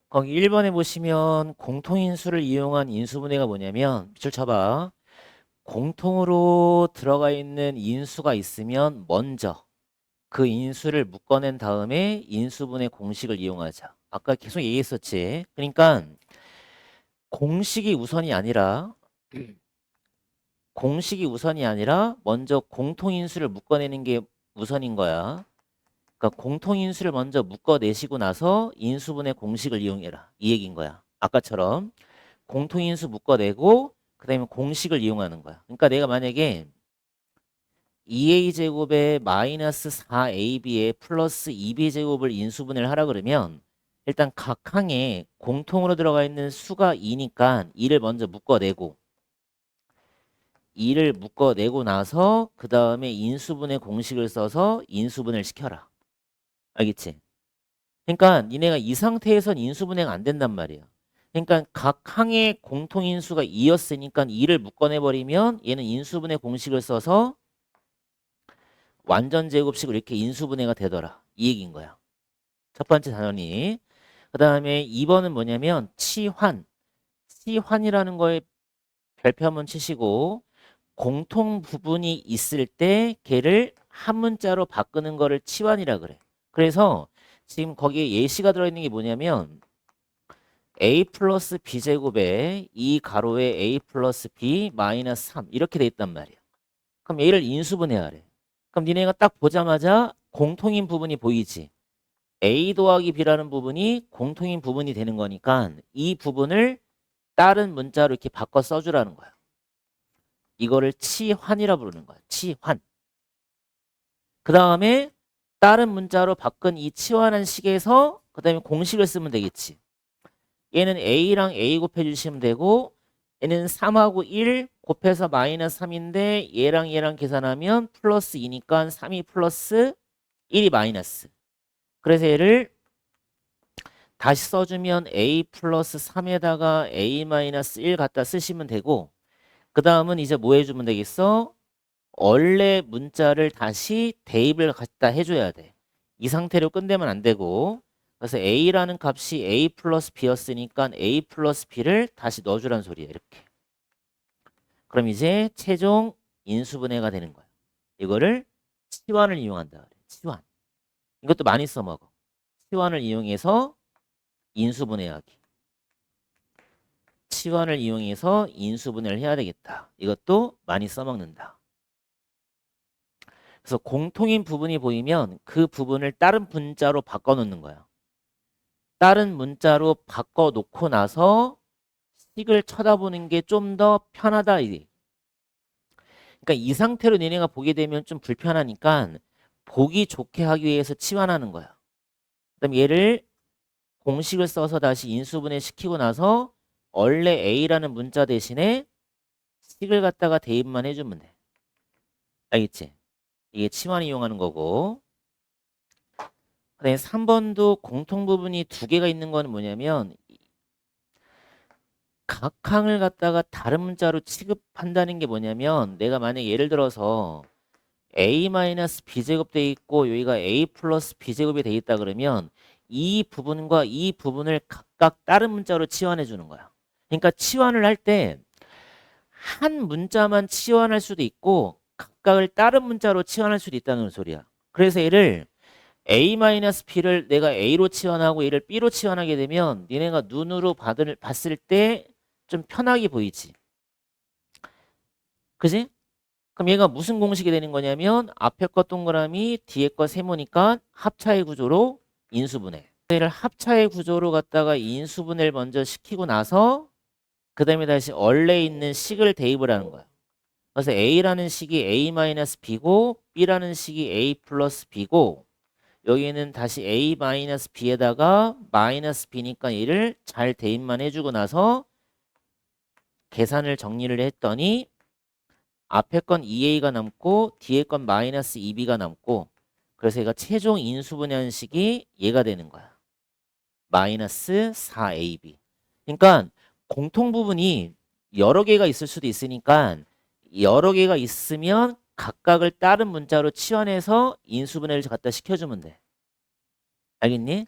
거기 1번에 보시면 공통인수를 이용한 인수분해가 뭐냐면 밑줄 쳐봐. 공통으로 들어가 있는 인수가 있으면 먼저 그 인수를 묶어낸 다음에 인수분해 공식을 이용하자. 아까 계속 얘기했었지. 그러니까 공식이 우선이 아니라 먼저 공통인수를 묶어내는 게 우선인 거야. 그러니까 공통인수를 먼저 묶어내시고 나서 인수분해 공식을 이용해라. 이 얘기인 거야. 아까처럼 공통인수 묶어내고 그다음에 공식을 이용하는 거야. 그러니까 내가 만약에 2a제곱에 마이너스 4ab에 플러스 2b제곱을 인수분해를 하라 그러면 일단 각 항에 공통으로 들어가 있는 수가 2니까 2를 먼저 묶어내고 2를 묶어내고 나서 그 다음에 인수분해 공식을 써서 인수분해를 시켜라. 알겠지? 그러니까 니네가 이 상태에선 인수분해가 안 된단 말이야. 그러니까 각 항의 공통인수가 2였으니까 2를 묶어내버리면 얘는 인수분해 공식을 써서 완전 제곱식으로 이렇게 인수분해가 되더라. 이 얘기인 거야. 첫 번째 단원이. 그 다음에 2번은 뭐냐면 치환. 치환이라는 거에 별표 한번 치시고 공통 부분이 있을 때 걔를 한 문자로 바꾸는 거를 치환이라 그래. 그래서 지금 거기에 예시가 들어있는 게 뭐냐면 a 플러스 b제곱에 이 가로에 a 플러스 b 마이너스 3 이렇게 돼 있단 말이야. 그럼 얘를 인수분해하래. 그럼 니네가 딱 보자마자 공통인 부분이 보이지. a 더하기 b라는 부분이 공통인 부분이 되는 거니까 이 부분을 다른 문자로 이렇게 바꿔 써주라는 거야. 이거를 치환이라 부르는 거야. 치환. 그 다음에 다른 문자로 바꾼 이 치환한 식에서 그 다음에 공식을 쓰면 되겠지. 얘는 a랑 a 곱해주시면 되고 얘는 3하고 1 곱해서 마이너스 3인데 얘랑 계산하면 플러스 2니까 3이 플러스 1이 마이너스. 그래서 얘를 다시 써주면 a 플러스 3에다가 a 마이너스 1 갖다 쓰시면 되고 그 다음은 이제 뭐 해주면 되겠어? 원래 문자를 다시 대입을 갖다 해줘야 돼. 이 상태로 끝내면 안 되고 그래서 a라는 값이 a 플러스 b였으니까 a 플러스 b를 다시 넣어주란 소리야. 이렇게. 그럼 이제 최종 인수분해가 되는 거야. 이거를 치환을 이용한다 그래. 치환. 이것도 많이 써먹어. 치환을 이용해서 인수분해하기. 치환을 이용해서 인수분해를 해야 되겠다. 이것도 많이 써먹는다. 그래서 공통인 부분이 보이면 그 부분을 다른 문자로 바꿔놓는 거야. 다른 문자로 바꿔놓고 나서 식을 쳐다보는 게 좀 더 편하다. 그러니까 이 상태로 너네가 보게 되면 좀 불편하니까 보기 좋게 하기 위해서 치환하는 거야. 그다음 얘를 공식을 써서 다시 인수분해 시키고 나서 원래 A라는 문자 대신에 식을 갖다가 대입만 해주면 돼. 알겠지? 이게 치환 이용하는 거고. 그다음에 3번도 공통 부분이 두 개가 있는 거는 뭐냐면 각 항을 갖다가 다른 문자로 취급한다는 게 뭐냐면 내가 만약 예를 들어서 a-b제곱 돼 있고 여기가 a 플러스 b제곱이 돼 있다 그러면 이 부분과 이 부분을 각각 다른 문자로 치환해 주는 거야. 그러니까 치환을 할 때 한 문자만 치환할 수도 있고 각각을 다른 문자로 치환할 수도 있다는 소리야. 그래서 얘를 a-b를 내가 a로 치환하고 얘를 b로 치환하게 되면 니네가 눈으로 봤을 때 좀 편하게 보이지. 그지? 그럼 얘가 무슨 공식이 되는 거냐면 앞에 거 동그라미 뒤에 거 세모니까 합차의 구조로 인수분해. 얘를 합차의 구조로 갖다가 인수분해를 먼저 시키고 나서 그 다음에 다시 원래 있는 식을 대입을 하는 거야. 그래서 A라는 식이 A-B고 B라는 식이 A 플러스 B고 여기는 다시 A-B에다가 마이너스 B니까 얘를 잘 대입만 해주고 나서 계산을 정리를 했더니 앞에 건 2a가 남고 뒤에 건 마이너스 2b가 남고 그래서 얘가 최종 인수분해한 식이 얘가 되는 거야. 마이너스 4ab. 그러니까 공통 부분이 여러 개가 있을 수도 있으니까 여러 개가 있으면 각각을 다른 문자로 치환해서 인수분해를 갖다 시켜주면 돼. 알겠니?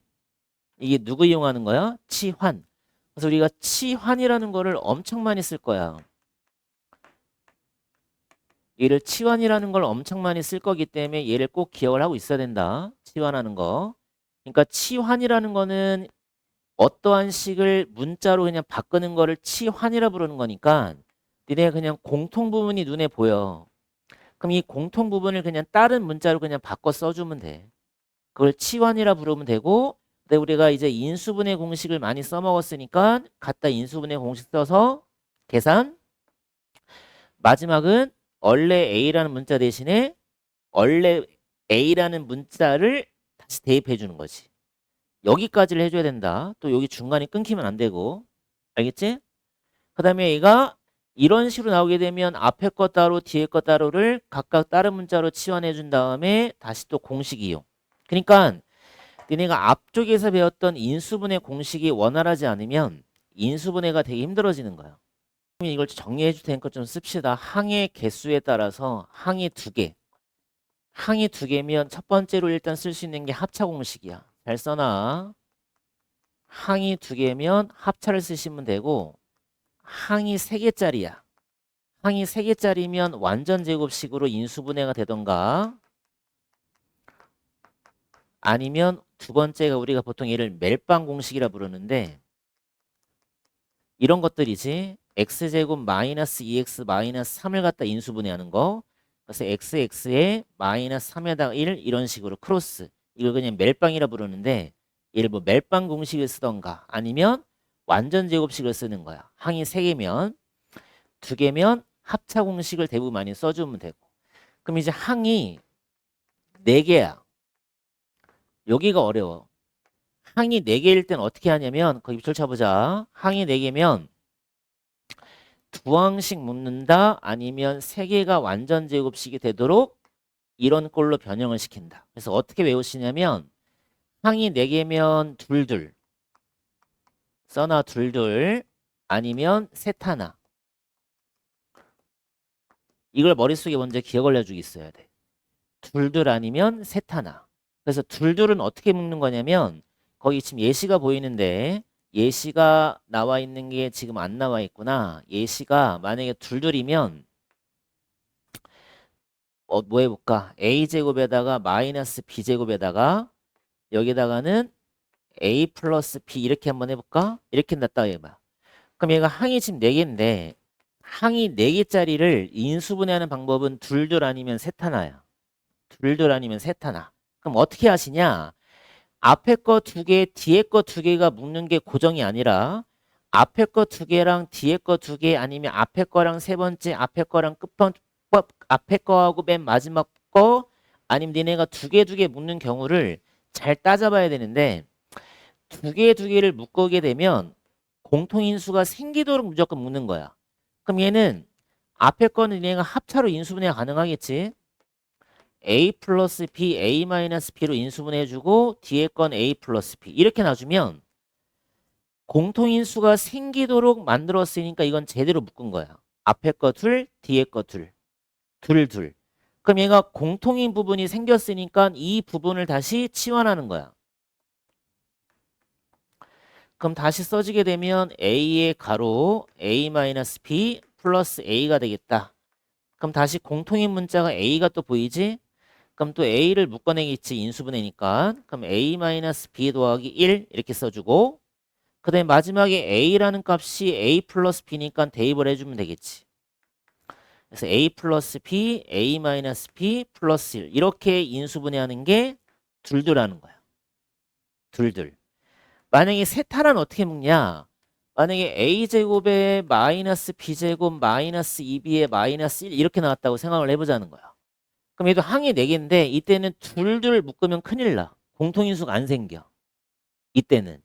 이게 누구 이용하는 거야? 치환. 그래서 우리가 치환이라는 거를 엄청 많이 쓸 거야. 얘를 치환이라는 걸 엄청 많이 쓸 거기 때문에 얘를 꼭 기억을 하고 있어야 된다. 치환하는 거. 그러니까 치환이라는 거는 어떠한 식을 문자로 그냥 바꾸는 거를 치환이라 부르는 거니까 니네가 그냥 공통 부분이 눈에 보여. 그럼 이 공통 부분을 그냥 다른 문자로 그냥 바꿔 써주면 돼. 그걸 치환이라 부르면 되고, 근데 우리가 이제 인수분해 공식을 많이 써먹었으니까 갖다 인수분해 공식 써서 계산. 마지막은 원래 A라는 문자 대신에 원래 A라는 문자를 다시 대입해 주는 거지. 여기까지를 해줘야 된다. 또 여기 중간에 끊기면 안 되고. 알겠지? 그 다음에 얘가 이런 식으로 나오게 되면 앞에 거 따로 뒤에 거 따로를 각각 다른 문자로 치환해 준 다음에 다시 또 공식 이용. 그러니까 니네가 앞쪽에서 배웠던 인수분해 공식이 원활하지 않으면 인수분해가 되게 힘들어지는 거야. 그럼 이걸 정리해 줄 테니까 좀 씁시다. 항의 개수에 따라서 항이 2개. 항이 2개면 첫 번째로 일단 쓸 수 있는 게 합차 공식이야. 잘 써놔. 항이 2개면 합차를 쓰시면 되고, 항이 3개짜리야. 항이 3개짜리면 완전 제곱식으로 인수분해가 되던가, 아니면 두 번째가 우리가 보통 얘를 멜빵 공식이라 부르는데, 이런 것들이지. x제곱 마이너스 2x 마이너스 3을 갖다 인수분해하는 거. 그래서 xx에 마이너스 3에다가 1 이런 식으로 크로스. 이걸 그냥 멜빵이라 부르는데 얘를 뭐 멜빵 공식을 쓰던가 아니면 완전 제곱식을 쓰는 거야. 항이 3개면 2개면 합차 공식을 대부분 많이 써주면 되고. 그럼 이제 항이 4개야. 여기가 어려워. 항이 4개일 땐 어떻게 하냐면 거기 입술 쳐보자. 항이 4개면 두 항씩 묻는다 아니면 3개가 완전 제곱식이 되도록 이런 꼴로 변형을 시킨다. 그래서 어떻게 외우시냐면 항이 4개면 둘둘 써놔. 둘둘 아니면 셋 하나. 이걸 머릿속에 먼저 기억을 해주고 있어야 돼. 둘둘 아니면 셋 하나. 그래서 둘둘은 어떻게 묶는 거냐면 거기 지금 예시가 보이는데 예시가 나와 있는 게 지금 안 나와 있구나. 예시가 만약에 둘둘이면 뭐 해볼까? a제곱에다가 마이너스 b제곱에다가 여기다가는 a 플러스 b 이렇게 한번 해볼까? 이렇게 놨다가 해봐. 그럼 얘가 항이 지금 4개인데 항이 4개짜리를 인수분해하는 방법은 둘둘 아니면 셋 하나야. 둘둘 아니면 셋 하나. 그럼 어떻게 하시냐? 앞에 거 2개, 뒤에 거 2개가 묶는 게 고정이 아니라 앞에 거 2개랑 뒤에 거 2개 아니면 앞에 거랑 세 번째, 앞에 거랑 앞에 거하고 맨 마지막 거 아니면 니네가 2개 묶는 경우를 잘 따져봐야 되는데 2개를 묶게 되면 공통인수가 생기도록 무조건 묶는 거야. 그럼 얘는 앞에 거는 니네가 합차로 인수분해가 가능하겠지. a 플러스 b, a 마이너스 b로 인수분해해주고 뒤에 건 a 플러스 b 이렇게 놔주면 공통인수가 생기도록 만들었으니까 이건 제대로 묶은 거야. 앞에 거 둘, 뒤에 거 둘. 둘. 그럼 얘가 공통인 부분이 생겼으니까 이 부분을 다시 치환하는 거야. 그럼 다시 써지게 되면 a의 가로 a-b 플러스 a가 되겠다. 그럼 다시 공통인 문자가 a가 또 보이지? 그럼 또 a를 묶어내겠지. 인수분해니까. 그럼 a-b 더하기 1 이렇게 써주고 그 다음에 마지막에 a라는 값이 a 플러스 b니까 대입을 해주면 되겠지. 그래서 a 플러스 b, a 마이너스 b 플러스 1 이렇게 인수분해하는 게 둘둘하는 거야. 둘둘. 만약에 세타란 어떻게 묶냐? 만약에 a제곱에 마이너스 b제곱 마이너스 2b에 마이너스 1 이렇게 나왔다고 생각을 해보자는 거야. 그럼 얘도 항이 4개인데 이때는 둘둘 묶으면 큰일 나. 공통인수가 안 생겨. 이때는.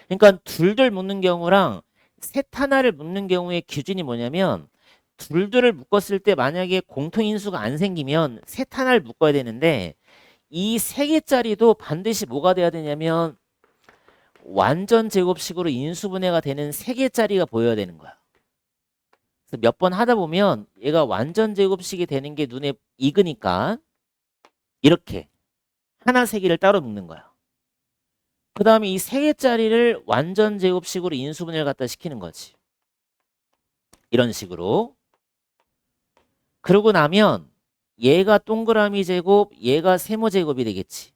그러니까 둘둘 묶는 경우랑 셋 하나를 묶는 경우의 기준이 뭐냐면 둘둘을 묶었을 때 만약에 공통인수가 안 생기면 셋 하나를 묶어야 되는데 이 3개짜리도 반드시 뭐가 돼야 되냐면 완전 제곱식으로 인수분해가 되는 3개짜리가 보여야 되는 거야. 그래서 몇 번 하다 보면 얘가 완전 제곱식이 되는 게 눈에 익으니까 이렇게 하나 3개를 따로 묶는 거야. 그 다음에 이 3개짜리를 완전 제곱식으로 인수분해를 갖다 시키는 거지. 이런 식으로. 그러고 나면 얘가 동그라미 제곱, 얘가 세모 제곱이 되겠지.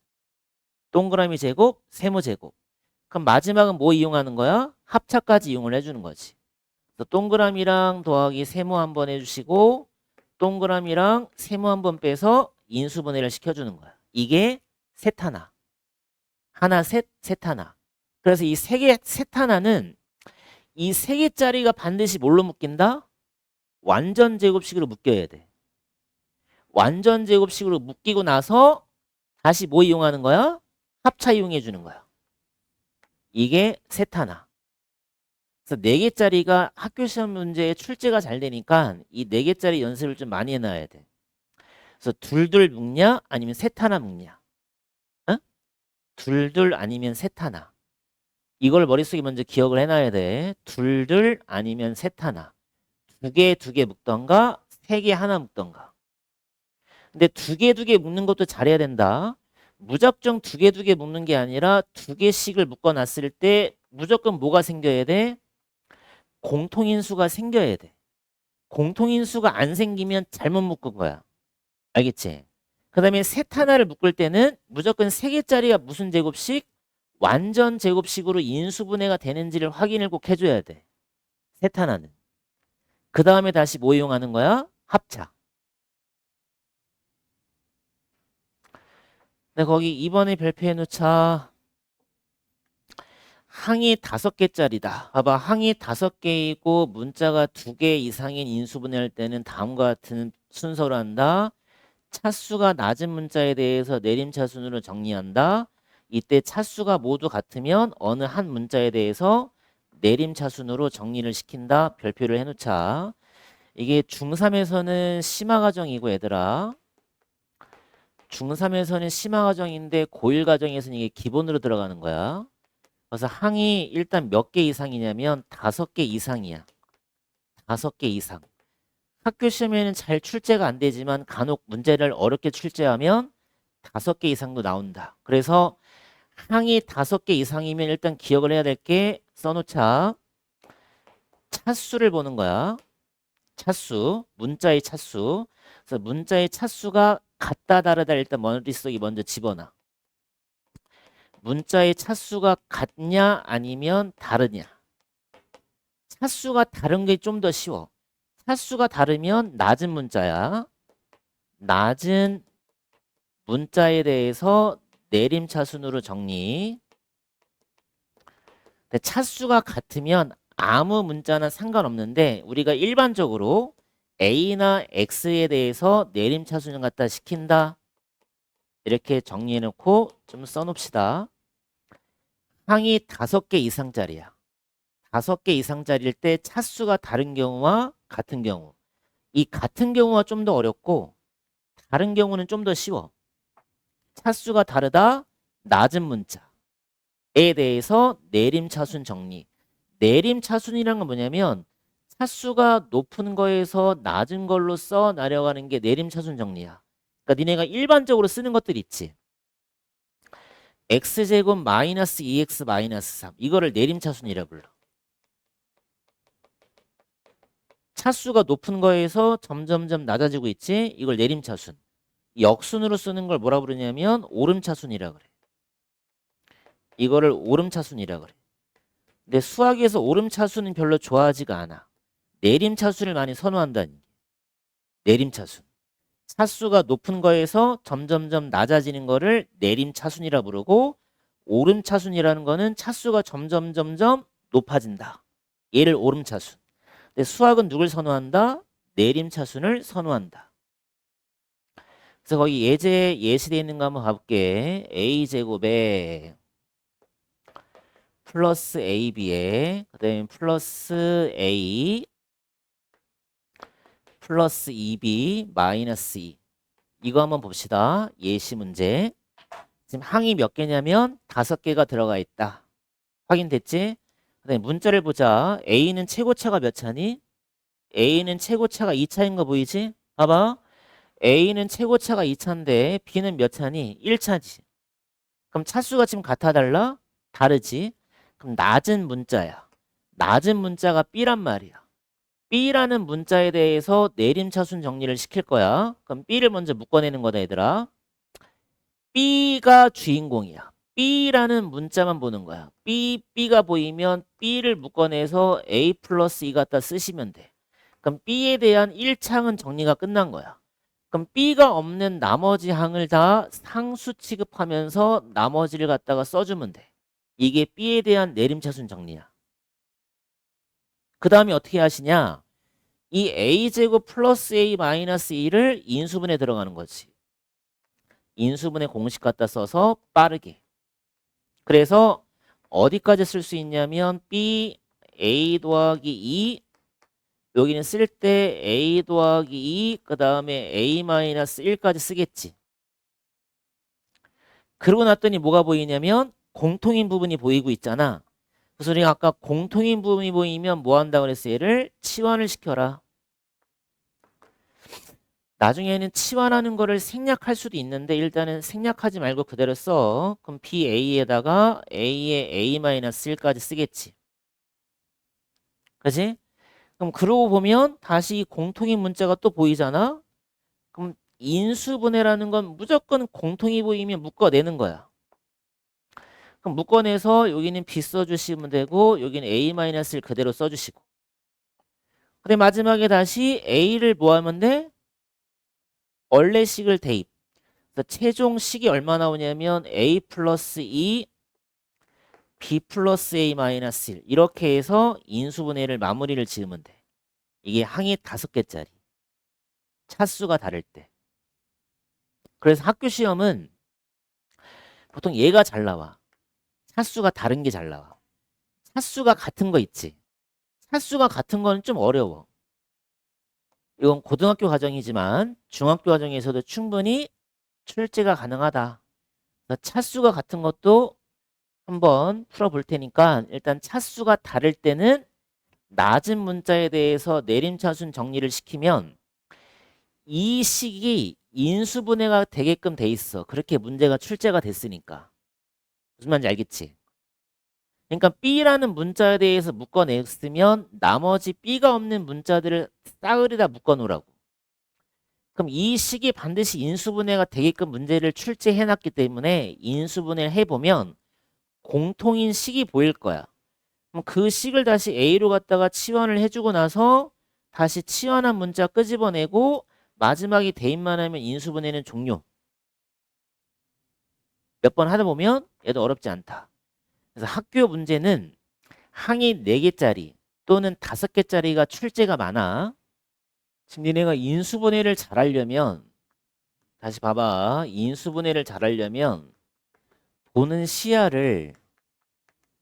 동그라미 제곱, 세모 제곱. 그럼 마지막은 뭐 이용하는 거야? 합차까지 이용을 해주는 거지. 그래서 동그라미랑 더하기 세모 한번 해주시고 동그라미랑 세모 한번 빼서 인수분해를 시켜주는 거야. 이게 셋 하나. 하나 셋, 셋 하나. 그래서 이 셋 하나는 이 3개짜리가 반드시 뭘로 묶인다? 완전 제곱식으로 묶여야 돼. 완전 제곱식으로 묶이고 나서 다시 뭐 이용하는 거야? 합차 이용해 주는 거야. 이게 셋 하나. 그래서 4개짜리가 학교 시험 문제에 출제가 잘 되니까 이 4개짜리 연습을 좀 많이 해놔야 돼. 그래서 둘둘 묶냐? 아니면 셋 하나 묶냐? 어? 둘둘 아니면 셋 하나. 이걸 머릿속에 먼저 기억을 해놔야 돼. 둘둘 아니면 셋 하나. 2개 묶던가 3개 하나 묶던가. 근데 2개 묶는 것도 잘해야 된다. 무작정 2개 묶는 게 아니라 2개씩을 묶어놨을 때 무조건 뭐가 생겨야 돼? 공통인수가 생겨야 돼. 공통인수가 안 생기면 잘못 묶은 거야. 알겠지? 그 다음에 셋 하나를 묶을 때는 무조건 3개짜리가 무슨 제곱식? 완전 제곱식으로 인수분해가 되는지를 확인을 꼭 해줘야 돼. 셋 하나는. 그 다음에 다시 뭐 이용하는 거야? 합차. 네, 거기 이번에 별표해 놓자. 항이 5개짜리다. 봐봐. 항이 5개이고 문자가 2개 이상인 인수분해할 때는 다음과 같은 순서로 한다. 차수가 낮은 문자에 대해서 내림차순으로 정리한다. 이때 차수가 모두 같으면 어느 한 문자에 대해서 내림차순으로 정리를 시킨다. 별표를 해놓자. 이게 중3에서는 심화과정이고 얘들아. 중3에서는 심화과정인데 고1 과정에서는 이게 기본으로 들어가는 거야. 그래서 항이 일단 몇 개 이상이냐면 5개 이상이야. 5개 이상. 학교 시험에는 잘 출제가 안 되지만 간혹 문제를 어렵게 출제하면 5개 이상도 나온다. 그래서 항이 5개 이상이면 일단 기억을 해야 될 게 써놓자. 차수를 보는 거야. 차수, 문자의 차수. 그래서 문자의 차수가 같다 다르다 일단 머릿속에 먼저 집어넣어. 문자의 차수가 같냐 아니면 다르냐. 차수가 다른 게 좀 더 쉬워. 차수가 다르면 낮은 문자야. 낮은 문자에 대해서 내림차순으로 정리. 근데 차수가 같으면 아무 문자나 상관없는데 우리가 일반적으로 A나 X에 대해서 내림차순을 갖다 시킨다. 이렇게 정리해놓고 좀 써놓읍시다. 항이 5개 이상짜리야. 5개 이상짜리일 때 차수가 다른 경우와 같은 경우. 이 같은 경우가 좀 더 어렵고 다른 경우는 좀 더 쉬워. 차수가 다르다. 낮은 문자에 대해서 내림차순 정리. 내림차순이라는 건 뭐냐면 차수가 높은 거에서 낮은 걸로 써 나려가는 게 내림차순 정리야. 그러니까 니네가 일반적으로 쓰는 것들 있지. x제곱 마이너스 2x 마이너스 3. 이거를 내림차순이라 불러. 차수가 높은 거에서 점점점 낮아지고 있지. 이걸 내림차순. 역순으로 쓰는 걸 뭐라 부르냐면 오름차순이라 그래. 이거를 오름차순이라 그래. 근데 수학에서 오름차순은 별로 좋아하지가 않아. 내림차순을 많이 선호한다니. 내림차순. 차수가 높은 거에서 점점점 낮아지는 거를 내림차순이라 부르고 오름차순이라는 거는 차수가 점점점점 높아진다. 얘를 오름차순. 근데 수학은 누굴 선호한다? 내림차순을 선호한다. 그래서 거기 예시되어 있는 거 한번 봐볼게. a제곱에 플러스 ab에 그다음에 플러스 a 플러스 2b 마이너스 2. 이거 한번 봅시다. 예시 문제. 지금 항이 몇 개냐면 5개가 들어가 있다. 확인됐지? 그다음에 문자를 보자. A는 최고차가 몇 차니? A는 최고차가 2차인 거 보이지? 봐봐. A는 최고차가 2차인데 B는 몇 차니? 1차지. 그럼 차수가 지금 같아 달라? 다르지? 그럼 낮은 문자야. 낮은 문자가 B란 말이야. B라는 문자에 대해서 내림차순 정리를 시킬 거야. 그럼 B를 먼저 묶어내는 거다, 얘들아. B가 주인공이야. B라는 문자만 보는 거야. B가 보이면 B를 묶어내서 A 플러스 E 갖다 쓰시면 돼. 그럼 B에 대한 1창은 정리가 끝난 거야. 그럼 B가 없는 나머지 항을 다 상수 취급하면서 나머지를 갖다가 써주면 돼. 이게 B에 대한 내림차순 정리야. 그 다음에 어떻게 하시냐? 이 A제곱 플러스 A 마이너스 2를 인수분해 들어가는 거지. 인수분해 공식 갖다 써서 빠르게. 그래서 어디까지 쓸 수 있냐면 B A 더하기 2 여기는 쓸 때 A 더하기 2 그 다음에 A 마이너스 1까지 쓰겠지. 그러고 났더니 뭐가 보이냐면 공통인 부분이 보이고 있잖아. 그래서 우리가 아까 공통인 부분이 보이면 뭐 한다고 그랬어? 얘를 치환을 시켜라. 나중에는 치환하는 거를 생략할 수도 있는데 일단은 생략하지 말고 그대로 써. 그럼 BA에다가 A에 A-1까지 쓰겠지. 그지? 그럼 그러고 보면 다시 공통인 문자가 또 보이잖아. 그럼 인수분해라는 건 무조건 공통이 보이면 묶어내는 거야. 그럼 묶어내서 여기는 B 써주시면 되고 여기는 A-를 그대로 써주시고. 근데 마지막에 다시 A를 뭐 하면 돼? 원래식을 대입. 그래서 최종식이 얼마 나오냐면 A 플러스 2 B 플러스 A 마이너스 1 이렇게 해서 인수분해를 마무리를 지으면 돼. 이게 항이 5개짜리. 차수가 다를 때. 그래서 학교 시험은 보통 얘가 잘 나와. 차수가 다른 게 잘 나와. 차수가 같은 거 있지. 차수가 같은 거는 좀 어려워. 이건 고등학교 과정이지만 중학교 과정에서도 충분히 출제가 가능하다. 차수가 같은 것도 한번 풀어볼 테니까 일단 차수가 다를 때는 낮은 문자에 대해서 내림차순 정리를 시키면 이 식이 인수분해가 되게끔 돼 있어. 그렇게 문제가 출제가 됐으니까. 무슨 말인지 알겠지? 그러니까 B라는 문자에 대해서 묶어냈으면 나머지 B가 없는 문자들을 싸그리다 묶어놓으라고. 그럼 이 식이 반드시 인수분해가 되게끔 문제를 출제해놨기 때문에 인수분해를 해보면 공통인 식이 보일 거야. 그럼 그 식을 다시 A로 갖다가 치환을 해주고 나서 다시 치환한 문자 끄집어내고 마지막에 대입만 하면 인수분해는 종료. 몇 번 하다 보면 얘도 어렵지 않다. 그래서 학교 문제는 항이 4개짜리 또는 5개짜리가 출제가 많아. 지금 니네가 인수분해를 잘하려면 다시 봐봐. 인수분해를 잘하려면 보는 시야를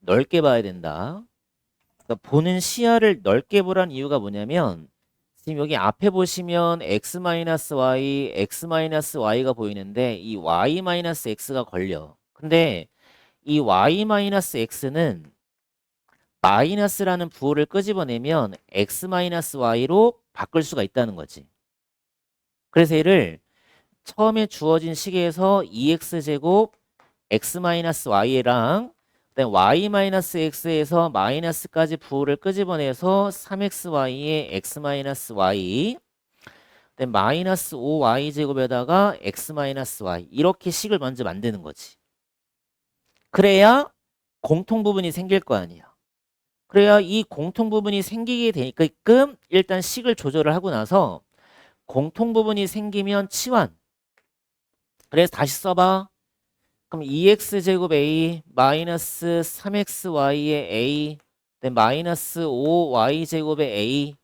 넓게 봐야 된다. 그러니까 보는 시야를 넓게 보란 이유가 뭐냐면 지금 여기 앞에 보시면 x-y, x-y가 보이는데 이 y-x가 걸려. 근데 이 y-x는 마이너스라는 부호를 끄집어내면 x-y로 바꿀 수가 있다는 거지. 그래서 얘를 처음에 주어진 식에서 2x제곱 x-y랑 그다음에 y-x에서 마이너스까지 부호를 끄집어내서 3xy에 x-y 그다음에 마이너스 5y제곱에다가 x-y 이렇게 식을 먼저 만드는 거지. 그래야 공통 부분이 생길 거 아니야. 그래야 이 공통 부분이 생기게 되게끔 일단 식을 조절을 하고 나서 공통 부분이 생기면 치환. 그래서 다시 써봐. 그럼 2x제곱 a 마이너스 3xy의 a 마이너스 5y제곱의 a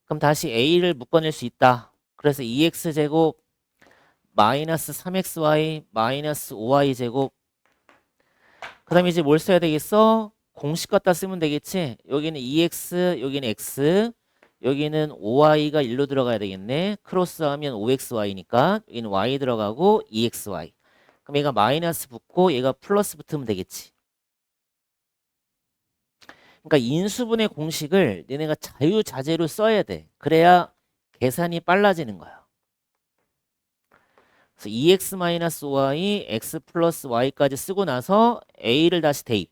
그럼 다시 a를 묶어낼 수 있다. 그래서 2x제곱 마이너스 3xy 마이너스 5y제곱 그 다음에 이제 뭘 써야 되겠어? 공식 갖다 쓰면 되겠지? 여기는 2x 여기는 x 여기는 5y가 1로 들어가야 되겠네. 크로스하면 5xy니까 여기는 y 들어가고 2xy 그럼 얘가 마이너스 붙고 얘가 플러스 붙으면 되겠지. 그러니까 인수분해 공식을 얘네가 자유자재로 써야 돼. 그래야 계산이 빨라지는 거야. 그래서 2x-5y x 플러스 y까지 쓰고 나서 a를 다시 대입.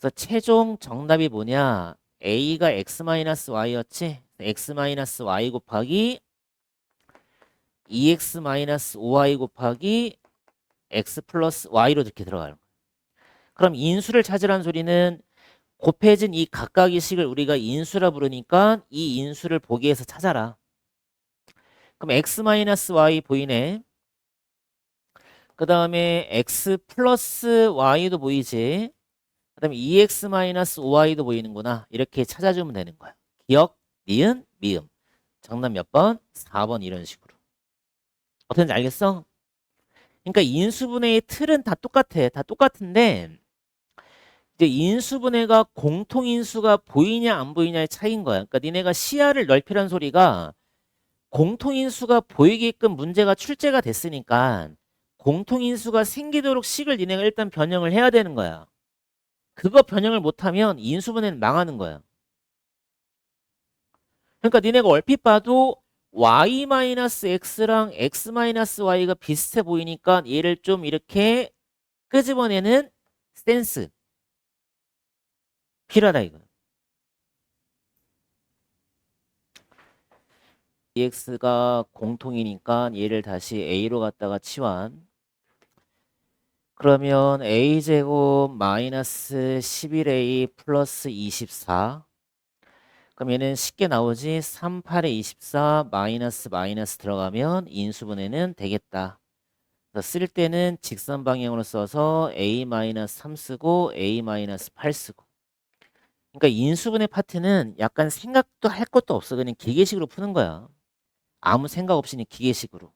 그래서 최종 정답이 뭐냐? A가 x-y였지? x-y 곱하기 2x-5y 곱하기 x 플러스 y로 이렇게 들어가요. 그럼 인수를 찾으라는 소리는 곱해진 이 각각의 식을 우리가 인수라 부르니까 이 인수를 보기에서 찾아라. 그럼 x-y 보이네. 그 다음에 x 플러스 y도 보이지. 그 다음에 2x-5y도 보이는구나. 이렇게 찾아주면 되는 거야. 기억, 니은, 미음. 정답 몇 번? 4번 이런 식으로. 어떤지 알겠어? 그러니까 인수분해의 틀은 다 똑같아. 다 똑같은데 이제 인수분해가 공통인수가 보이냐 안 보이냐의 차이인 거야. 그러니까 니네가 시야를 넓히라는 소리가 공통인수가 보이게끔 문제가 출제가 됐으니까 공통인수가 생기도록 식을 니네가 일단 변형을 해야 되는 거야. 그거 변형을 못하면 인수분해는 망하는 거야. 그러니까 니네가 얼핏 봐도 y-x랑 x-y가 비슷해 보이니까 얘를 좀 이렇게 끄집어내는 센스 필요하다 이거. dx가 공통이니까 얘를 다시 a로 갖다가 치환. 그러면 a제곱 마이너스 11a 플러스 24. 그럼 얘는 쉽게 나오지. 3, 8에 24 마이너스 마이너스 들어가면 인수분해는 되겠다. 그래서 쓸 때는 직선 방향으로 써서 a 마이너스 3 쓰고 a 마이너스 8 쓰고. 그러니까 인수분해 파트는 약간 생각도 할 것도 없어. 그냥 기계식으로 푸는 거야. 아무 생각 없이 기계식으로.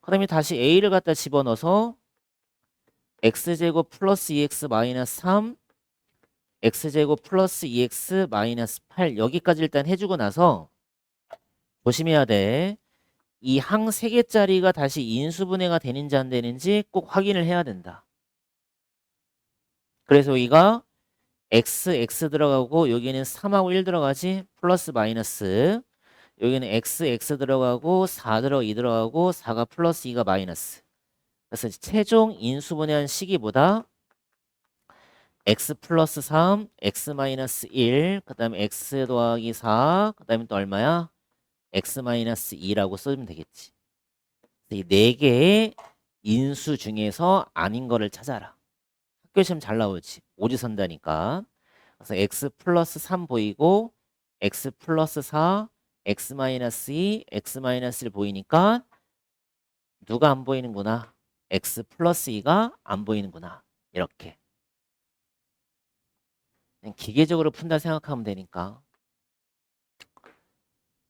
그 다음에 다시 a를 갖다 집어넣어서 x제곱 플러스 2x 마이너스 3 x제곱 플러스 2x 마이너스 8 여기까지 일단 해주고 나서 조심해야 돼. 이 항 3개짜리가 다시 인수분해가 되는지 안 되는지 꼭 확인을 해야 된다. 그래서 여기가 x 들어가고 여기는 3하고 1 들어가지. 플러스 마이너스. 여기는 x 들어가고 4 2 들어가고 4가 플러스 2가 마이너스. 그래서 최종 인수분해한 시기보다 x 플러스 3, x 마이너스 1, 그 다음에 x 더하기 4, 그 다음에 또 얼마야? x 마이너스 2라고 써주면 되겠지. 이 4개의 인수 중에서 아닌 거를 찾아라. 학교 시험 잘 나오지. 오지선다니까. 그래서 x 플러스 3 보이고 x 플러스 4, x 마이너스 2, x 마이너스 1 보이니까 누가 안 보이는구나. x 플러스 2가 안 보이는구나. 이렇게. 그냥 기계적으로 푼다 생각하면 되니까.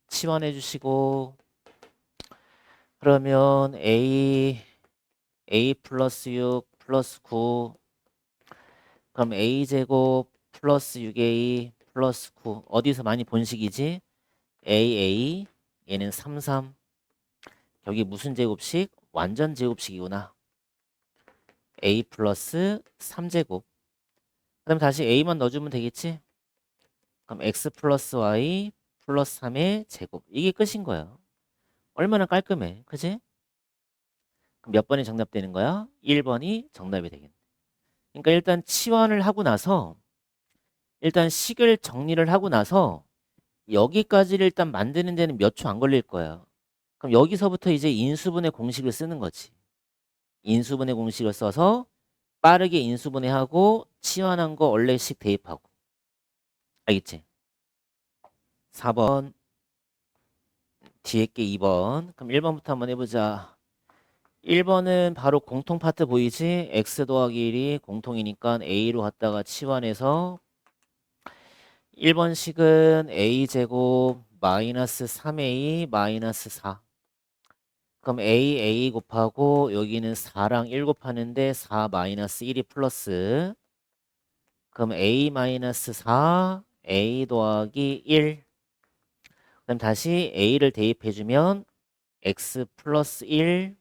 치환해 주시고 그러면 a 플러스 6 플러스 9 그럼 a제곱 플러스 6a 플러스 9 어디서 많이 본 식이지? a 얘는 3 3 여기 무슨 제곱식? 완전 제곱식이구나. a 플러스 3제곱 그럼 다시 a만 넣어주면 되겠지? 그럼 x 플러스 y 플러스 3의 제곱 이게 끝인 거야. 얼마나 깔끔해. 그지? 그럼 몇 번이 정답되는 거야? 1번이 정답이 되겠네. 그러니까 일단 치환을 하고 나서 일단 식을 정리를 하고 나서 여기까지를 일단 만드는 데는 몇 초 안 걸릴 거야. 그럼 여기서부터 이제 인수분해 공식을 쓰는 거지. 인수분해 공식을 써서 빠르게 인수분해하고 치환한 거 원래식 대입하고. 알겠지? 4번 뒤에 게 2번. 그럼 1번부터 한번 해보자. 1번은 바로 공통 파트 보이지? x 더하기 1이 공통이니까 a로 갖다가 치환해서 1번식은 a제곱 마이너스 3a 마이너스 4 그럼 a 곱하고 여기는 4랑 1 곱하는데 4 마이너스 1이 플러스 그럼 a 마이너스 4 a 더하기 1 그럼 다시 a를 대입해주면 x 플러스 1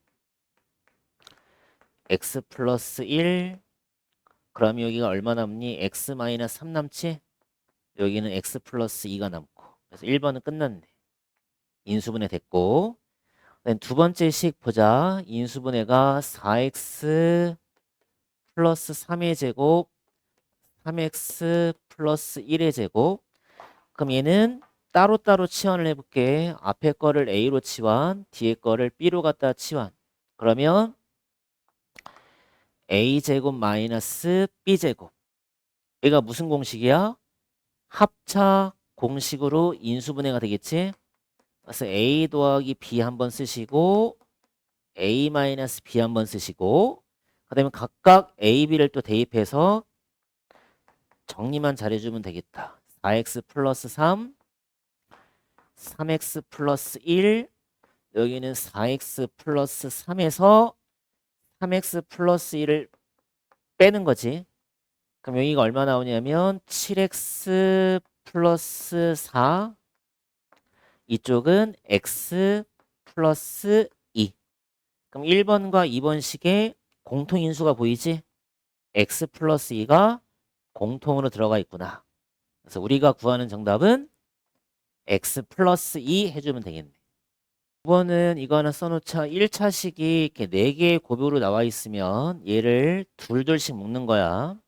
x 플러스 1 그럼 여기가 얼마 남니? x 마이너스 3 남지? 여기는 x 플러스 2가 남고 그래서 1번은 끝났네. 인수분해 됐고 두 번째 식 보자. 인수분해가 4x 플러스 3의 제곱 3x 플러스 1의 제곱. 그럼 얘는 따로따로 치환을 해볼게. 앞에 거를 a로 치환, 뒤에 거를 b로 갖다 치환. 그러면 a제곱 마이너스 b제곱. 얘가 무슨 공식이야? 합차 공식으로 인수분해가 되겠지? 그래서 a 더하기 b 한번 쓰시고 a 마이너스 b 한번 쓰시고 그 다음에 각각 a, b를 또 대입해서 정리만 잘해주면 되겠다. 4x 플러스 3, 3x 플러스 1, 여기는 4x 플러스 3에서 3x 플러스 1을 빼는 거지. 그럼 여기가 얼마 나오냐면 7x 플러스 4, 이쪽은 x 플러스 2. 그럼 1번과 2번 식에 공통인수가 보이지? x 플러스 2가 공통으로 들어가 있구나. 그래서 우리가 구하는 정답은 x 플러스 2 해주면 되겠네. 2번은 이거 하나 써놓자. 1차식이 이렇게 4개의 곱으로 나와 있으면 얘를 둘둘씩 묶는 거야.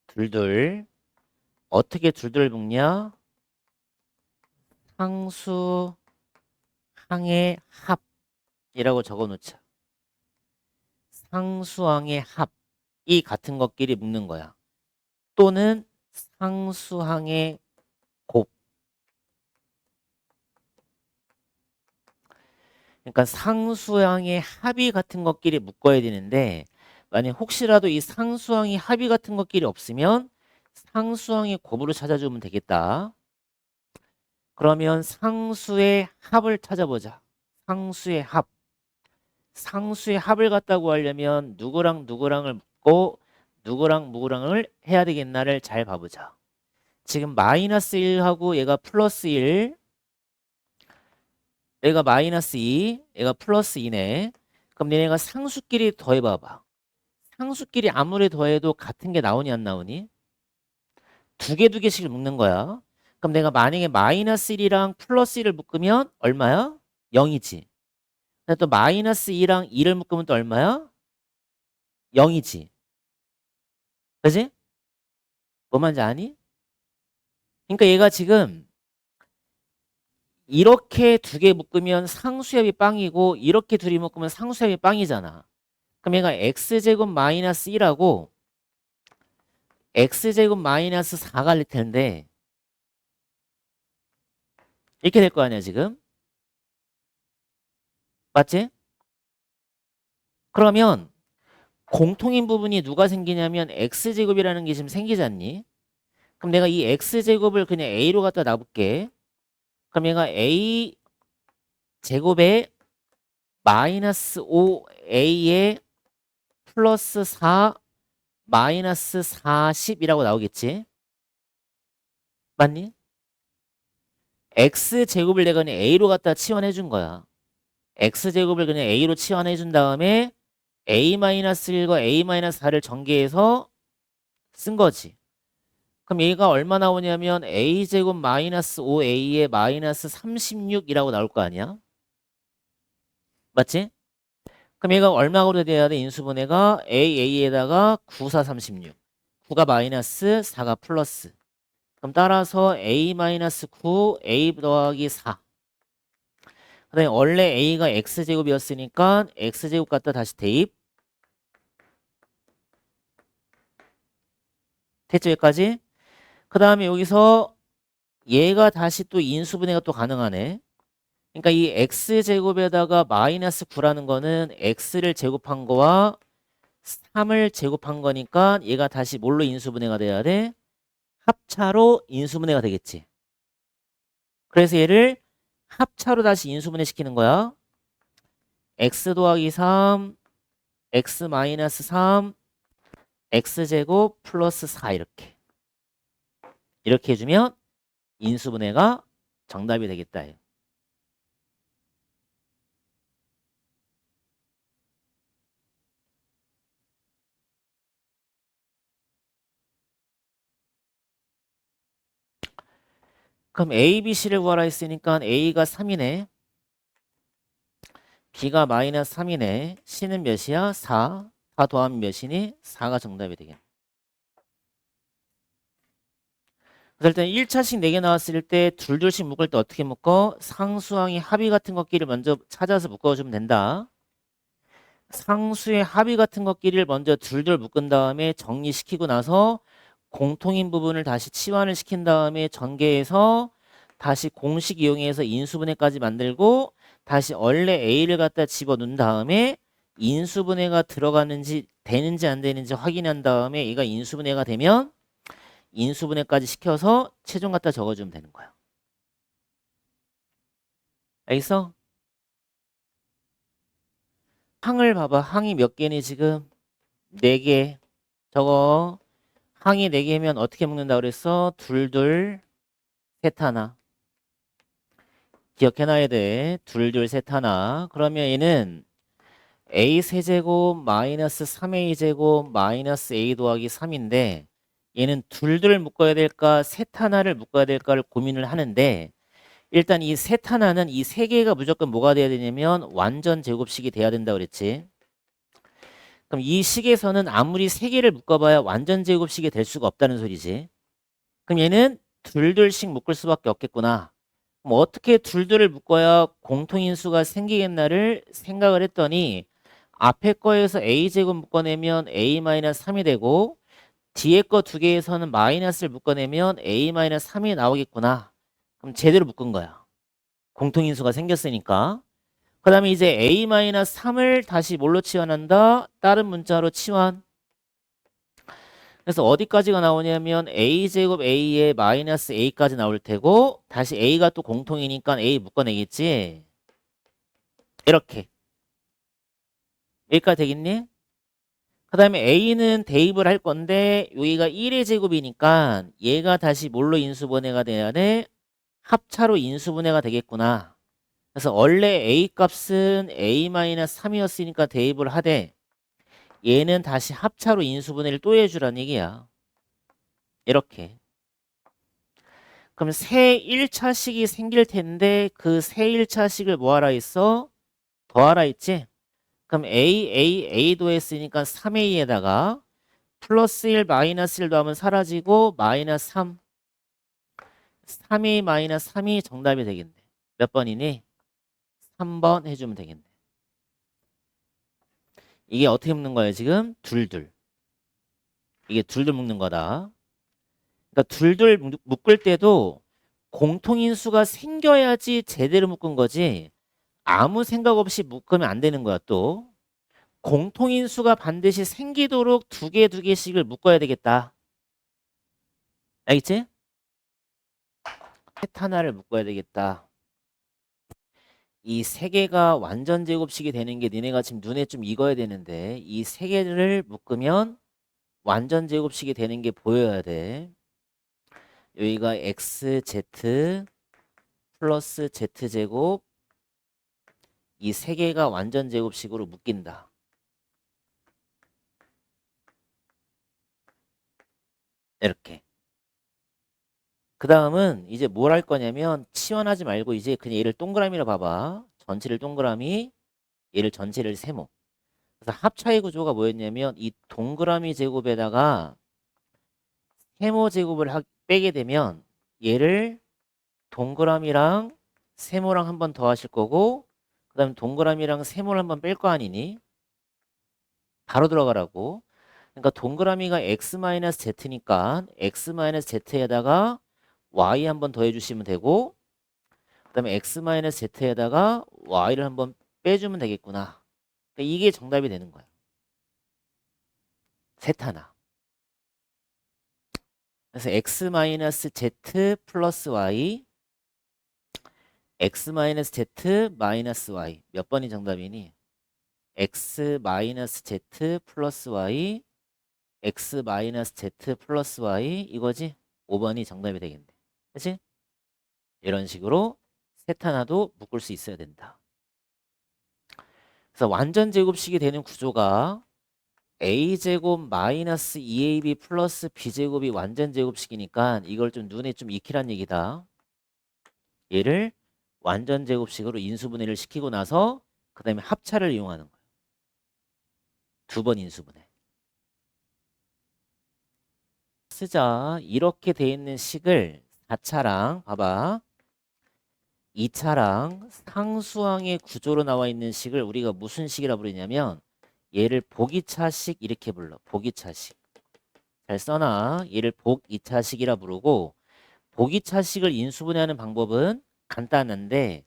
둘둘. 어떻게 둘둘 묶냐? 상수 항의 합이라고 적어놓자. 상수항의 합이 같은 것끼리 묶는 거야. 또는 상수항의 곱. 그러니까 상수항의 합이 같은 것끼리 묶어야 되는데 만약 혹시라도 이 상수항이 합이 같은 것끼리 없으면 상수항의 곱으로 찾아주면 되겠다. 그러면 상수의 합을 찾아보자. 상수의 합. 상수의 합을 갖다고 하려면 누구랑 누구랑을 묶고 누구랑 누구랑을 해야 되겠나를 잘 봐보자. 지금 마이너스 1하고 얘가 플러스 1, 얘가 마이너스 2, 얘가 플러스 2네. 그럼 얘네가 상수끼리 더해봐봐. 상수끼리 아무리 더해도 같은 게 나오니 안 나오니? 두 개씩 묶는 거야. 그럼 내가 만약에 마이너스 1이랑 플러스 1을 묶으면 얼마야? 0이지. 근데 또 마이너스 2랑 2를 묶으면 또 얼마야? 0이지. 그지? 뭐 말인지 아니? 그러니까 얘가 지금 이렇게 두 개 묶으면 상수합이 빵이고 이렇게 둘이 묶으면 상수합이 빵이잖아. 그럼 얘가 x제곱 마이너스 1하고 x제곱 마이너스 4가 될 텐데 이렇게 될 거 아니야 지금? 맞지? 그러면 공통인 부분이 누가 생기냐면 x제곱이라는 게 지금 생기지 않니? 그럼 내가 이 x제곱을 그냥 a로 갖다 놔볼게. 그럼 얘가 a 제곱에 마이너스 5a에 플러스 4 마이너스 40이라고 나오겠지? 맞니? x제곱을 내가 그냥 a로 갖다 치환해 준 거야. x제곱을 그냥 a로 치환해 준 다음에 a-1과 a-4를 전개해서 쓴 거지. 그럼 얘가 얼마 나오냐면 a제곱 마이너스 5a에 마이너스 36이라고 나올 거 아니야? 맞지? 그럼 얘가 얼마로 돼야 돼? 인수분해가 a에다가 9, 4, 36. 9가 마이너스, 4가 플러스. 그럼 따라서 a 마이너스 9, a 더하기 4. 그 다음에 원래 a가 x제곱이었으니까 x제곱 갖다 다시 대입. 됐죠? 여기까지? 그 다음에 여기서 얘가 다시 또 인수분해가 또 가능하네. 그러니까 이 x제곱에다가 마이너스 9라는 거는 x를 제곱한 거와 3을 제곱한 거니까 얘가 다시 뭘로 인수분해가 돼야 돼? 합차로 인수분해가 되겠지. 그래서 얘를 합차로 다시 인수분해 시키는 거야. x 더하기 3, x 마이너스 3, x제곱 플러스 4 이렇게 해주면 인수분해가 정답이 되겠다. 그럼 A, B, C를 구하라 했으니까 A가 3이네. B가 마이너스 3이네. C는 몇이야? 4. 4 더하면 몇이니? 4가 정답이 되겠네. 그래서 일단 1차식 4개 나왔을 때 둘둘씩 묶을 때 어떻게 묶어? 상수항의 합의 같은 것끼리 먼저 찾아서 묶어주면 된다. 상수의 합의 같은 것끼리를 먼저 둘둘 묶은 다음에 정리시키고 나서 공통인 부분을 다시 치환을 시킨 다음에 전개해서 다시 공식 이용해서 인수분해까지 만들고 다시 원래 A를 갖다 집어넣은 다음에 인수분해가 들어가는지 되는지 안 되는지 확인한 다음에 얘가 인수분해가 되면 인수분해까지 시켜서 최종 갖다 적어주면 되는 거야. 알겠어? 항을 봐봐. 항이 몇 개니 지금? 4개. 저거 항이 4개면 어떻게 묶는다 그랬어? 둘둘 셋 하나. 기억해놔야 돼. 둘둘 셋 하나. 그러면 얘는 a 세제곱 마이너스 3a 제곱 마이너스 a 더하기 3인데 얘는 둘둘 묶어야 될까 셋 하나를 묶어야 될까를 고민을 하는데 일단 이 셋 하나는 이 세 개가 무조건 뭐가 돼야 되냐면 완전 제곱식이 돼야 된다 그랬지. 그럼 이 식에서는 아무리 세 개를 묶어봐야 완전 제곱식이 될 수가 없다는 소리지. 그럼 얘는 둘둘씩 묶을 수밖에 없겠구나. 그럼 어떻게 둘둘을 묶어야 공통인수가 생기겠나를 생각을 했더니 앞에 거에서 a제곱 묶어내면 a-3이 되고 뒤에 거 두 개에서는 마이너스를 묶어내면 a-3이 나오겠구나. 그럼 제대로 묶은 거야. 공통인수가 생겼으니까. 그 다음에 이제 a-3을 다시 뭘로 치환한다? 다른 문자로 치환. 그래서 어디까지가 나오냐면 a제곱 a에 마이너스 a까지 나올 테고 다시 a가 또 공통이니까 a 묶어내겠지. 이렇게. 여기까지 되겠니? 그 다음에 a는 대입을 할 건데 여기가 1의 제곱이니까 얘가 다시 뭘로 인수분해가 돼야 돼? 합차로 인수분해가 되겠구나. 그래서 원래 a 값은 a-3이었으니까 대입을 하되 얘는 다시 합차로 인수분해를 또 해주란 얘기야. 이렇게. 그럼 새 1차식이 생길 텐데 그 새 1차식을 뭐 하라 했어? 더하라 했지? 그럼 a 더했으니까 3a에다가 플러스 1 마이너스 1 더하면 사라지고 마이너스 3 3a 마이너스 3이 정답이 되겠네. 몇 번이니? 3번 해주면 되겠네. 이게 어떻게 묶는 거예요 지금? 둘둘. 이게 둘둘 묶는 거다. 그러니까 둘둘 묶을 때도 공통인수가 생겨야지 제대로 묶은 거지 아무 생각 없이 묶으면 안 되는 거야 또. 공통인수가 반드시 생기도록 두 개씩을 묶어야 되겠다. 알겠지? 셋 하나를 묶어야 되겠다. 이 세 개가 완전 제곱식이 되는 게 니네가 지금 눈에 좀 익어야 되는데 이 세 개를 묶으면 완전 제곱식이 되는 게 보여야 돼. 여기가 xz 플러스 z제곱 이 세 개가 완전 제곱식으로 묶인다. 이렇게. 그 다음은 이제 뭘 할 거냐면 치환하지 말고 이제 그냥 얘를 동그라미로 봐봐. 전체를 동그라미, 얘를 전체를 세모. 그래서 합차의 구조가 뭐였냐면 이 동그라미 제곱에다가 세모 제곱을 빼게 되면 얘를 동그라미랑 세모랑 한 번 더 하실 거고 그 다음에 동그라미랑 세모를 한 번 뺄 거 아니니? 바로 들어가라고. 그러니까 동그라미가 x-z니까 x-z에다가 y 한 번 더해 주시면 되고 그 다음에 x-z에다가 y를 한번 빼주면 되겠구나. 그러니까 이게 정답이 되는 거야. 셋 하나. 그래서 x-z 플러스 y x-z 마이너스 y 몇 번이 정답이니? x-z 플러스 y x-z 플러스 y 이거지? 5번이 정답이 되겠네. 그치? 이런 식으로 셋 하나도 묶을 수 있어야 된다. 그래서 완전 제곱식이 되는 구조가 a제곱 마이너스 2ab 플러스 b제곱이 완전 제곱식이니까 이걸 좀 눈에 좀 익히란 얘기다. 얘를 완전 제곱식으로 인수분해를 시키고 나서 그 다음에 합차를 이용하는 거예요. 두 번 인수분해. 쓰자. 이렇게 돼 있는 식을 4차랑 봐봐. 2차랑 상수항의 구조로 나와 있는 식을 우리가 무슨 식이라 부르냐면 얘를 보기차식 이렇게 불러. 보기차식. 잘 써놔. 얘를 복2차식이라 부르고 보기차식을 인수분해하는 방법은 간단한데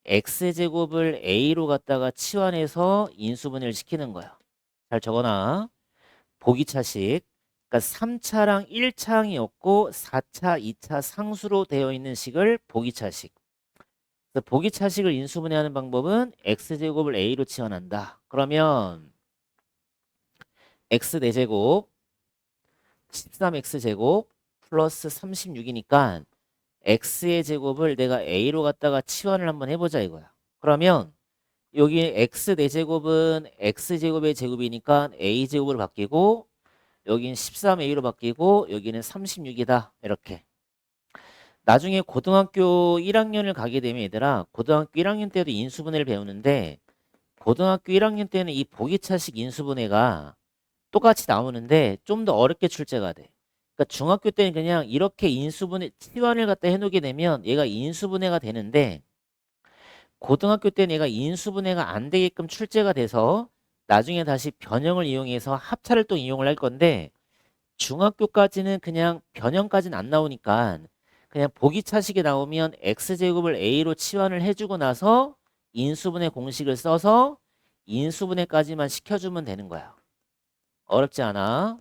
x제곱을 a로 갖다가 치환해서 인수분해를 시키는 거야. 잘 적어놔. 보기차식. 그러니까 3차랑 1차항이었고 4차, 2차 상수로 되어 있는 식을 보기차식. 그래서 보기차식을 인수분해하는 방법은 x제곱을 a로 치환한다. 그러면 x 4제곱 13x제곱 플러스 36이니까 x의 제곱을 내가 a로 갖다가 치환을 한번 해보자 이거야. 그러면 여기 x 4제곱은 x제곱의 제곱이니까 a제곱으로 바뀌고 여기는 13a로 바뀌고 여기는 36이다. 이렇게. 나중에 고등학교 1학년을 가게 되면 얘들아 고등학교 1학년 때도 인수분해를 배우는데 고등학교 1학년 때는 이 보기차식 인수분해가 똑같이 나오는데 좀 더 어렵게 출제가 돼. 그러니까 중학교 때는 그냥 이렇게 인수분해 치환을 갖다 해놓게 되면 얘가 인수분해가 되는데 고등학교 때는 얘가 인수분해가 안 되게끔 출제가 돼서 나중에 다시 변형을 이용해서 합차를 또 이용을 할 건데 중학교까지는 그냥 변형까지는 안 나오니까 그냥 보기차식이 나오면 x제곱을 a로 치환을 해주고 나서 인수분해 공식을 써서 인수분해까지만 시켜주면 되는 거야. 어렵지 않아.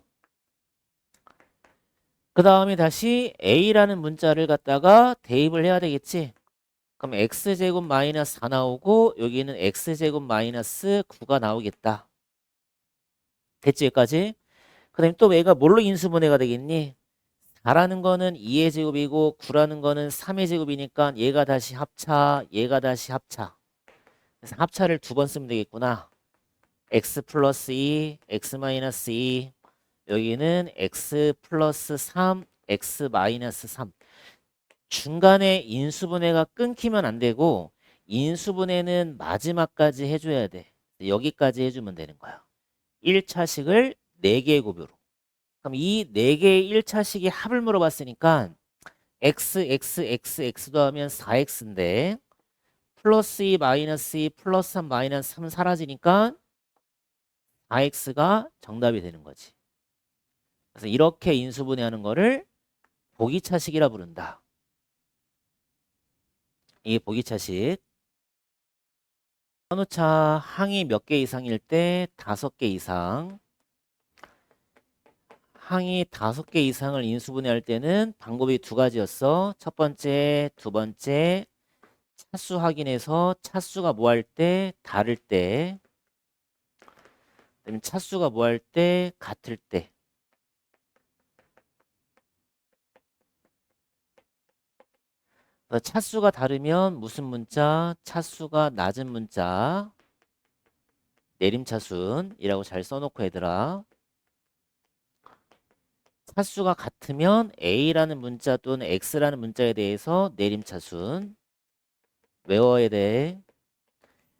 그 다음에 다시 a라는 문자를 갖다가 대입을 해야 되겠지. 그럼 x제곱 마이너스 4 나오고 여기는 x제곱 마이너스 9가 나오겠다. 됐지 여기까지? 그 다음에 또 얘가 뭘로 인수분해가 되겠니? 4라는 거는 2의 제곱이고 9라는 거는 3의 제곱이니까 얘가 다시 합차, 얘가 다시 합차. 그래서 합차를 두 번 쓰면 되겠구나. x 플러스 2, x 마이너스 2. 여기는 x 플러스 3, x 마이너스 3. 중간에 인수분해가 끊기면 안 되고 인수분해는 마지막까지 해줘야 돼. 여기까지 해주면 되는 거야. 1차식을 4개의 곱으로. 그럼 이 4개의 1차식의 합을 물어봤으니까 x, x, x, x 더하면 4x인데 플러스 2, 마이너스 2, 플러스 3, 마이너스 3 사라지니까 4x가 정답이 되는 거지. 그래서 이렇게 인수분해하는 거를 보기차식이라 부른다. 이게 보기차식. 현우차 항이 몇 개 이상일 때 5개 이상. 항이 5개 이상을 인수분해할 때는 방법이 두 가지였어. 첫 번째, 두 번째 차수 확인해서 차수가 뭐 할 때? 다를 때. 그다음에 차수가 뭐 할 때? 같을 때. 차수가 다르면 무슨 문자? 차수가 낮은 문자. 내림차순이라고 잘 써놓고 얘들아. 차수가 같으면 A라는 문자 또는 X라는 문자에 대해서 내림차순. 외워야 돼.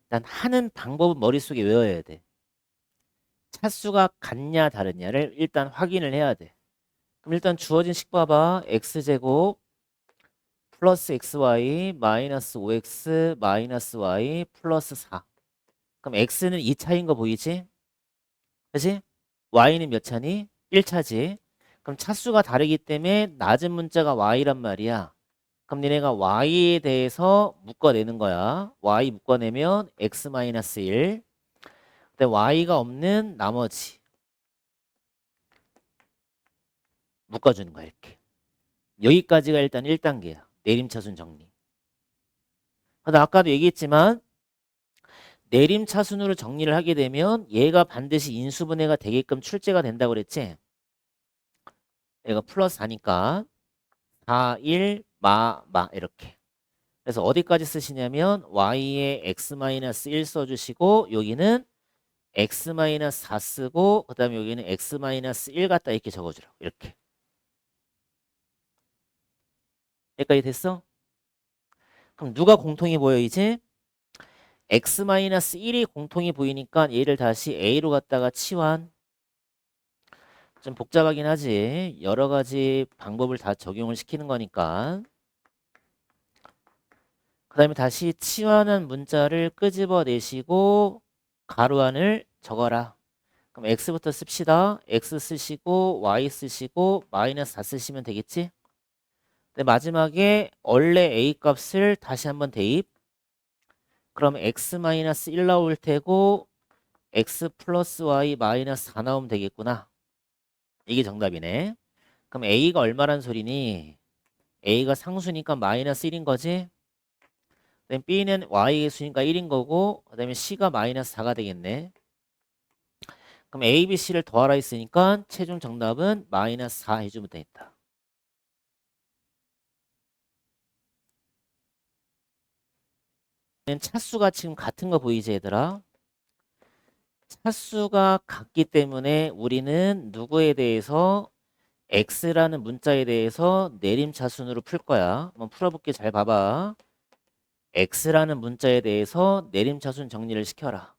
일단 하는 방법은 머릿속에 외워야 돼. 차수가 같냐 다르냐를 일단 확인을 해야 돼. 그럼 일단 주어진 식 봐봐. x제곱 플러스 xy 마이너스 5x 마이너스 y 플러스 4. 그럼 x는 2차인 거 보이지? 그치? y는 몇 차니? 1차지. 그럼 차수가 다르기 때문에 낮은 문자가 y란 말이야. 그럼 니네가 y에 대해서 묶어내는 거야. y 묶어내면 x 마이너스 1. 근데 y가 없는 나머지 묶어주는 거야 이렇게. 여기까지가 일단 1단계야. 내림차순 정리. 아까도 얘기했지만 내림차순으로 정리를 하게 되면 얘가 반드시 인수분해가 되게끔 출제가 된다고 그랬지. 얘가 플러스 4니까 4, 1, 이렇게. 그래서 어디까지 쓰시냐면 y에 x-1 써주시고 여기는 x-4 쓰고 그 다음에 여기는 x-1 갖다 이렇게 적어주라고 이렇게. 여기까지 됐어? 그럼 누가 공통이 보여 이제? x-1이 공통이 보이니까 얘를 다시 a로 갖다가 치환. 좀 복잡하긴 하지. 여러 가지 방법을 다 적용을 시키는 거니까. 그 다음에 다시 치환한 문자를 끄집어내시고 가로 안을 적어라. 그럼 x부터 씁시다. x 쓰시고 y 쓰시고 마이너스 4 쓰시면 되겠지? 근데 마지막에 원래 a 값을 다시 한번 대입. 그럼 x-1 나올 테고 x 플러스 y 마이너스 4 나오면 되겠구나. 이게 정답이네. 그럼 a가 얼마란 소리니? a가 상수니까 마이너스 1인 거지? 그다음에 b는 y의 수니까 1인 거고 그 다음에 c가 마이너스 4가 되겠네. 그럼 a, b, c를 더하라 했으니까 최종 정답은 마이너스 4 해주면 되겠다. 차수가 지금 같은 거 보이지 얘들아? 차수가 같기 때문에 우리는 누구에 대해서 x라는 문자에 대해서 내림차순으로 풀 거야. 한번 풀어볼게. 잘 봐봐. x라는 문자에 대해서 내림차순 정리를 시켜라.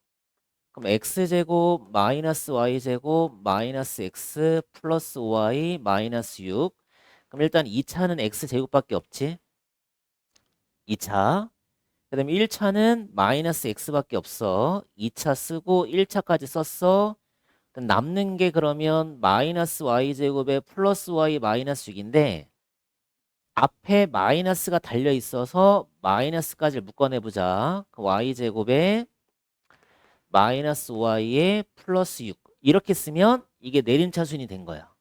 그럼 x제곱 마이너스 y제곱 마이너스 x 플러스 5y 마이너스 6. 그럼 일단 2차는 x제곱밖에 없지. 2차. 그 다음에 1차는 마이너스 x밖에 없어. 2차 쓰고 1차까지 썼어. 남는 게 그러면 마이너스 y제곱에 플러스 y 마이너스 6인데 앞에 마이너스가 달려 있어서 마이너스까지 묶어내보자. 그 y제곱에 마이너스 y에 플러스 6 이렇게 쓰면 이게 내림차순이 된 거야.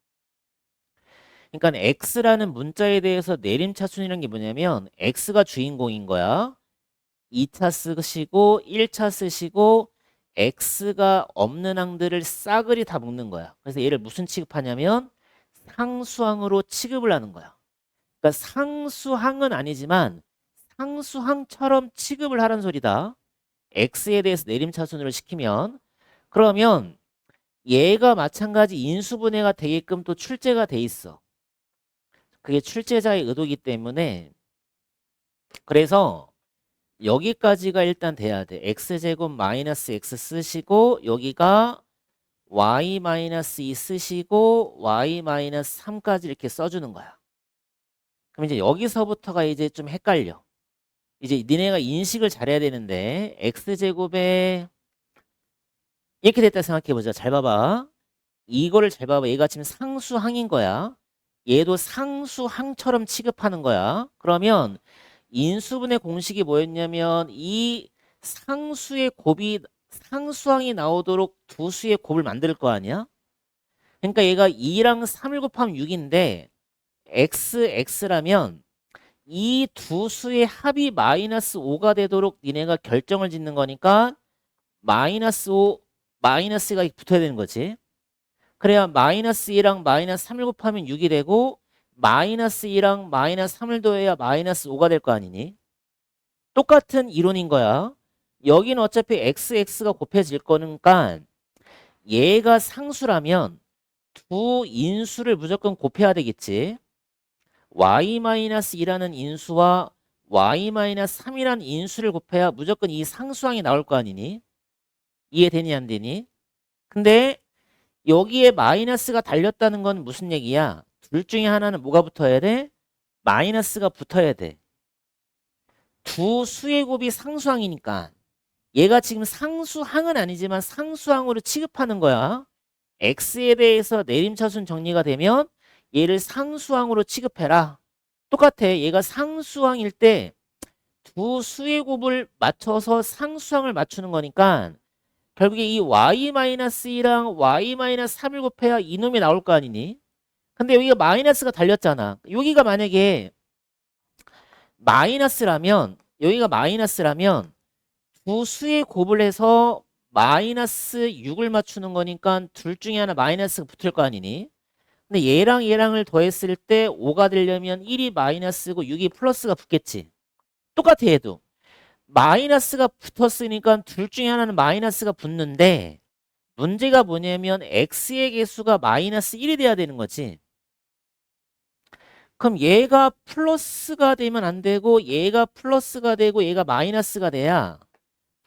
그러니까 x라는 문자에 대해서 내림차순이라는 게 뭐냐면 x가 주인공인 거야. 2차 쓰시고 1차 쓰시고 x가 없는 항들을 싸그리 다 묶는 거야. 그래서 얘를 무슨 취급하냐면 상수항으로 취급을 하는 거야. 그러니까 상수항은 아니지만 상수항처럼 취급을 하라는 소리다. x에 대해서 내림차순으로 시키면 그러면 얘가 마찬가지 인수분해가 되게끔 또 출제가 돼 있어. 그게 출제자의 의도이기 때문에 그래서 여기까지가 일단 돼야 돼. x제곱 마이너스 x 쓰시고 여기가 y 마이너스 2 쓰시고 y 마이너스 3까지 이렇게 써주는 거야. 그럼 이제 여기서부터가 이제 좀 헷갈려. 이제 니네가 인식을 잘해야 되는데 x제곱에 이렇게 됐다 생각해보자. 잘 봐봐. 이거를 잘 봐봐. 얘가 지금 상수항인 거야. 얘도 상수항처럼 취급하는 거야. 그러면 인수분해 공식이 뭐였냐면 이 상수의 곱이 상수항이 나오도록 두 수의 곱을 만들 거 아니야? 그러니까 얘가 2랑 3을 곱하면 6인데 x라면 이 두 수의 합이 마이너스 5가 되도록 니네가 결정을 짓는 거니까 마이너스 5, 마이너스가 붙어야 되는 거지. 그래야 마이너스 2랑 마이너스 3을 곱하면 6이 되고 마이너스 2랑 마이너스 3을 더해야 마이너스 5가 될 거 아니니? 똑같은 이론인 거야. 여기는 어차피 x가 곱해질 거니까 얘가 상수라면 두 인수를 무조건 곱해야 되겠지. y-2라는 인수와 y-3이라는 인수를 곱해야 무조건 이 상수항이 나올 거 아니니? 이해되니 안 되니? 근데 여기에 마이너스가 달렸다는 건 무슨 얘기야? 둘 중에 하나는 뭐가 붙어야 돼? 마이너스가 붙어야 돼. 두 수의 곱이 상수항이니까 얘가 지금 상수항은 아니지만 상수항으로 취급하는 거야. x에 대해서 내림차순 정리가 되면 얘를 상수항으로 취급해라. 똑같아. 얘가 상수항일 때 두 수의 곱을 맞춰서 상수항을 맞추는 거니까 결국에 이 y-2랑 y-3을 곱해야 이놈이 나올 거 아니니? 근데 여기가 마이너스가 달렸잖아. 여기가 만약에 마이너스라면 여기가 마이너스라면 두 수의 곱을 해서 마이너스 6을 맞추는 거니까 둘 중에 하나 마이너스가 붙을 거 아니니? 근데 얘랑 얘랑을 더했을 때 5가 되려면 1이 마이너스고 6이 플러스가 붙겠지. 똑같아 얘도. 마이너스가 붙었으니까 둘 중에 하나는 마이너스가 붙는데 문제가 뭐냐면 x의 개수가 마이너스 1이 돼야 되는 거지. 그럼 얘가 플러스가 되면 안 되고 얘가 플러스가 되고 얘가 마이너스가 돼야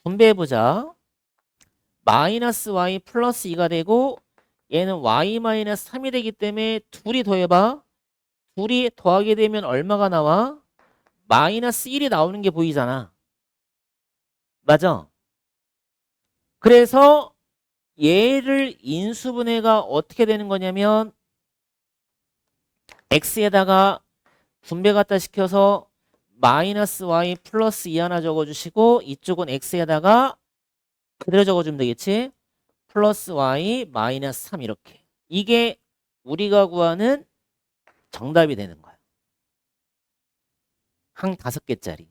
분배해보자. 마이너스 y 플러스 2가 되고 얘는 y 마이너스 3이 되기 때문에 둘이 더해봐. 둘이 더하게 되면 얼마가 나와? 마이너스 1이 나오는 게 보이잖아. 맞아? 그래서 얘를 인수분해가 어떻게 되는 거냐면 x에다가 분배 갖다 시켜서 마이너스 y 플러스 2 하나 적어주시고 이쪽은 x에다가 그대로 적어주면 되겠지? 플러스 y 마이너스 3 이렇게. 이게 우리가 구하는 정답이 되는 거야. 한 5개짜리.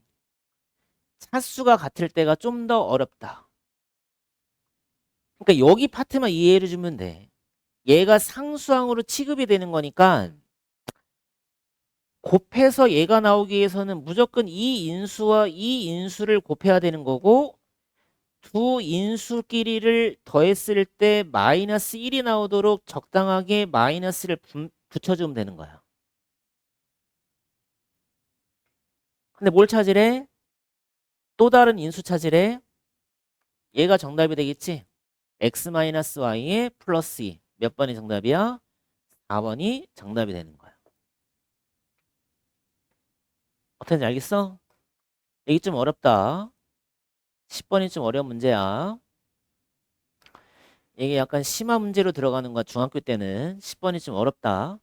차수가 같을 때가 좀 더 어렵다. 그러니까 여기 파트만 이해해 주면 돼. 얘가 상수항으로 취급이 되는 거니까 곱해서 얘가 나오기 위해서는 무조건 이 인수와 이 인수를 곱해야 되는 거고 두 인수끼리를 더했을 때 마이너스 1이 나오도록 적당하게 마이너스를 붙여주면 되는 거야. 근데 뭘 찾으래? 또 다른 인수 찾으래? 얘가 정답이 되겠지? x-y에 플러스 2. 몇 번이 정답이야? 4번이 정답이 되는 거야. 어떤지 알겠어? 이게 좀 어렵다. 10번이 좀 어려운 문제야. 이게 약간 심화 문제로 들어가는 거야. 중학교 때는 10번이 좀 어렵다.